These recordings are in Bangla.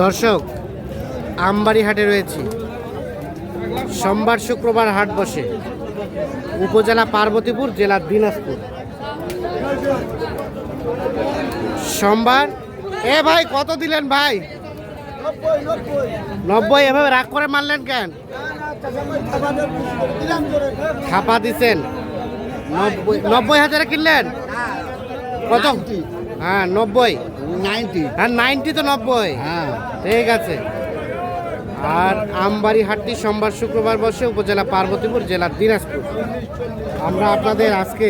দর্শক, আমবাড়ি হাটে রয়েছি। সোমবার শুক্রবার হাট বসে। উপজেলা পার্বতীপুর, জেলা দিনাজপুর। সোমবার। এ ভাই, কত দিলেন ভাই? 90। এভাবে রাগ করে মারলেন কেন? খাপা দিছেন। 90,000 কিনলেন? কত? হ্যাঁ 90। 90। হ্যাঁ 90 তো 90। হ্যাঁ ঠিক আছে। আর আমবাড়ি হাটটি সোমবার শুক্রবার বসে, উপজেলা পার্বতীপুর, জেলা দিনাজপুর। আমরা আপনাদের আজকে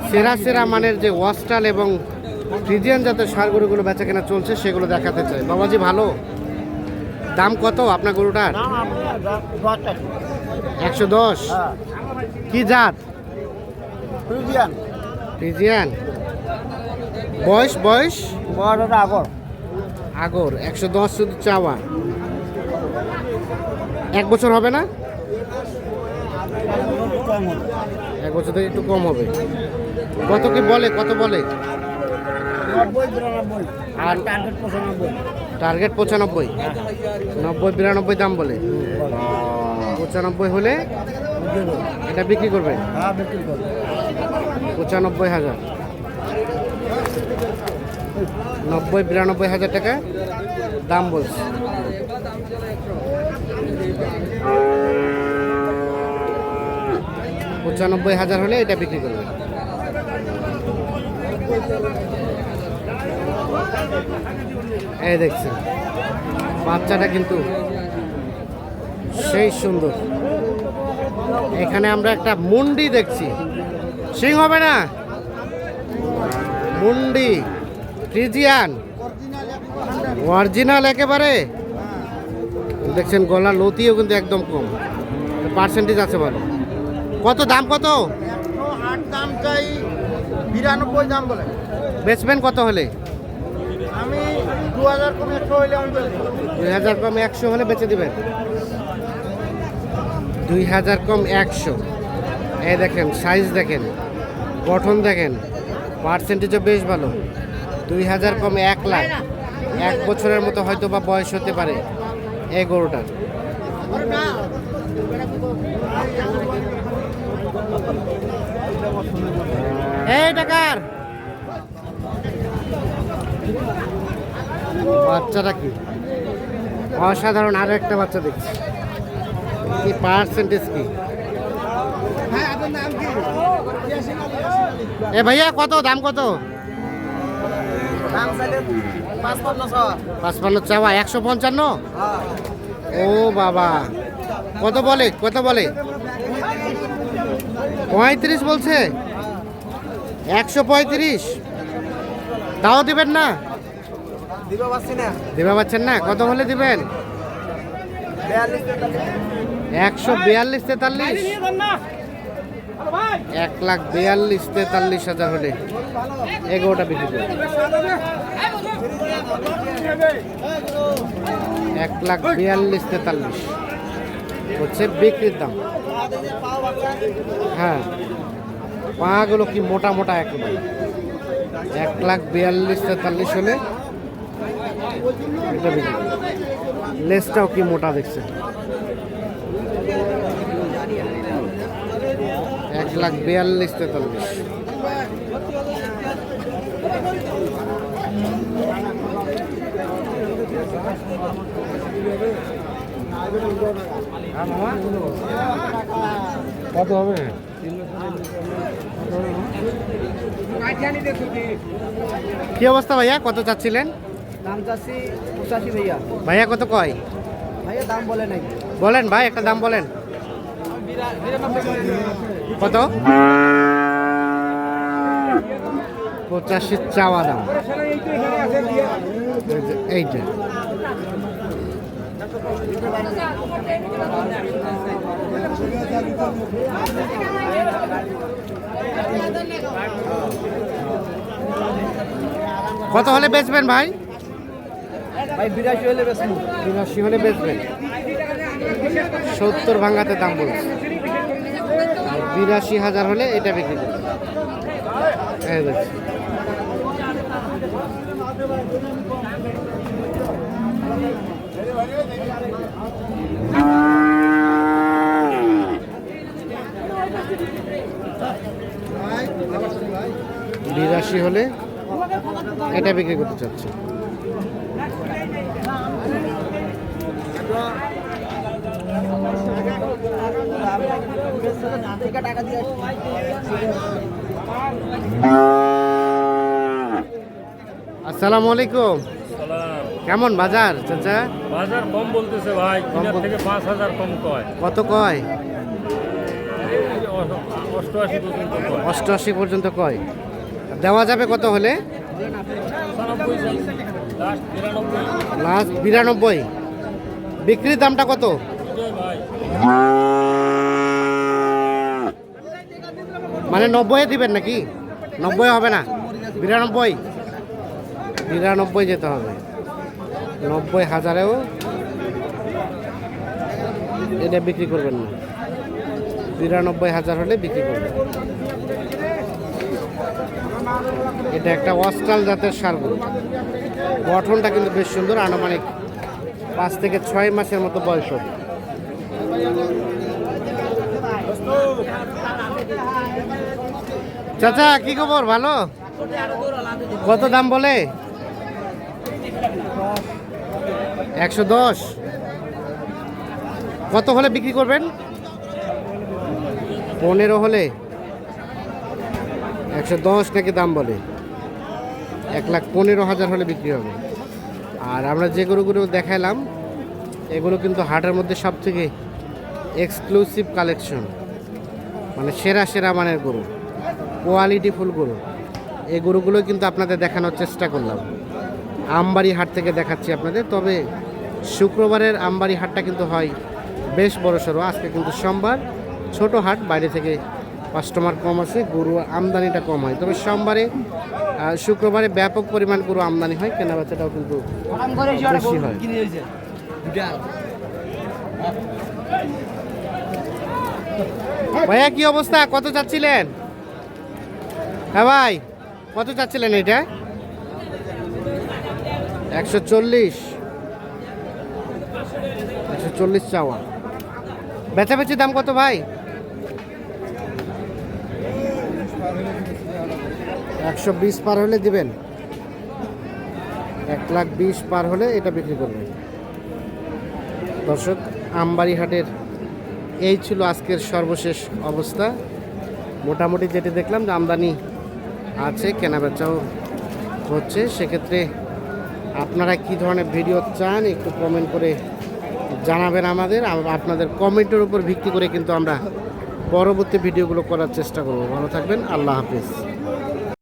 সেরা সেরা মানের যে ওয়াস্টাল এবং ফ্রিজিয়ান জাতের ষাঁড় গরুগুলো বেচা কেনা চলছে সেগুলো দেখাতে চাই। বাবাজি ভালো দাম কত আপনার গরুটার? 110। কি জাত? ফ্রিজিয়ান। বয়স আগর। 110 শুধু চাওয়া। 1 বছর হবে না? 1 বছর থেকে একটু কম হবে। কত কি বলে? কত বলে? আর টার্গেট 95। 90-92 দাম বলে। 95 হলে এটা বিক্রি করবে? 95,000। 90-92,000 টাকা দাম বলছে। $95,000 হলে এটা বিক্রি করবে। এই দেখছেন বাচ্চাটা কিন্তু সেই সুন্দর। এখানে আমরা একটা মুন্ডি দেখছি। সিং হবে না? মুন্ডি ফ্রিজিয়ান অরিজিনাল একেবারে। দেখছেন গলা লতিও কিন্তু একদম কম, পার্সেন্টেজ আছে ভালো। কত দাম? কত দাম চাই 92 দাম বলে। বেচবেন কত হলে? আমি 2000 কম 100 হলে আমি 2000 কম 100 হলে বেচে দিবেন। 2000 কম 100। এই দেখেন সাইজ দেখেন, গঠন দেখেন, পার্সেন্টেজও বেশ ভালো। 2000 কম 1 লাখ। 1 বছরের মতো হয়তো বা বয়স হতে পারে এই গরুটার। এই টাকার বাচ্চাটা কি অসাধারণ। আরো একটা বাচ্চা দেখছি। কি পার্সেন্টেজ কি? এ ভাইয়া কত দাম? কত? 55 চাওয়া। 155। ও বাবা, কত বলে? কত বলে? 35 বলছে। 135 তাও দিবেন না? দিবা পাচ্ছেন না? কত হলে দিবেন? 142-43। 1,42,43,000 হলে এগোটা বিক্রি করবে। 1,42,43 হচ্ছে বিক্রির দাম। হ্যাঁ পাগুলো কি মোটা মোটা একেবারে। 1,42,43 হলে এটা বিক্রি করবে। লেজটাও কি মোটা দেখছে। 1,42,43। কত হবে? কি অবস্থা ভাইয়া? কত চাচ্ছিলেন? দাম চাচ্ছি 85 ভাইয়া। ভাইয়া কত কয়? ভাইয়া দাম বলে নাই। বলেন ভাই, একটা দাম বলেন। কত? 85 চাওয়া দাম। এইটা কত হলে বেচবেন ভাই? 82 হলে বেচবো। 82 হলে বেচবেন। 70 ভাঙাতে দাম বলছে। 82,000 হলে এটা বিক্রি করবে। এই দেখছি এটা বিক্রি করতে চাচ্ছি। আসসালামু আলাইকুম। কেমন বাজার চাচা? বাজার কম বলতেছে ভাই, কিনার থেকে 5,000 কম কয়। কত কয়? 88 পর্যন্ত কয়। 88 পর্যন্ত কয়। দেওয়া যাবে কত হলে? 97, লাস্ট 92। লাস্ট 92। বিক্রির দামটা কত? বিজয় ভাই, মানে 90 দিবেন নাকি? 90 হবে না, 92। 92 যেতে হবে। 90,000এও এটা বিক্রি করবেন না। 92,000 হলে বিক্রি করবেন। এটা একটা অস্ট্রাল জাতের ষাঁড় গরু। গঠনটা কিন্তু বেশ সুন্দর, আনুমানিক 5 থেকে 6 মাসের মতো বয়স হবে। চাচা কি খবর? ভালো? কত দাম বলে? 110। কত হলে বিক্রি করবেন? 15 হলে। 110 নাকি দাম বলে? 1,15,000 হলে বিক্রি হবে। আর আমরা যে গরুগুলো দেখাইলাম এগুলো কিন্তু হাটের মধ্যে সব থেকে এক্সক্লুসিভ কালেকশন, মানে সেরা সেরা মানের গরু, কোয়ালিটিফুল গরু। এই গরুগুলো কিন্তু আপনাদের দেখানোর চেষ্টা করলাম। আমবাড়ি হাট থেকে দেখাচ্ছি আপনাদের। তবে শুক্রবারের আমবাড়ি হাটটা কিন্তু হয় বেশ বড় সড়ো। আজকে কিন্তু সোমবার, ছোট হাট, বাইরে থেকে কাস্টমার কম আছে, গরু আমদানিটা কম হয়। তবে সোমবারে শুক্রবারে ব্যাপক পরিমাণ গরু আমদানি হয়, কেনা বেচাটাও কিন্তু বেশি হয়। ভাইয়া কি অবস্থা? কত চাচ্ছিলেন? হ্যাঁ ভাই, কত চাচ্ছিলেন এটা? 140। 140 চাওয়া। বেচাবেচি দাম কত ভাই? 120 পার হলে দিবেন। 1,20,000 পার হলে এটা বিক্রি করবেন। দর্শক, আমবাড়ি হাটের এই ছিল আজকের সর্বশেষ অবস্থা। মোটামুটি যেটি দেখলাম যে আমদানি আছে, কেনাবেচাও হচ্ছে। সেক্ষেত্রে আপনারা কি ধরনের ভিডিও চান একটু কমেন্ট করে জানাবেন আমাদের। আপনাদের কমেন্টের উপর ভিত্তি করে কিন্তু আমরা পরবর্তী ভিডিওগুলো করার চেষ্টা করব। ভালো থাকবেন, আল্লাহ হাফিজ।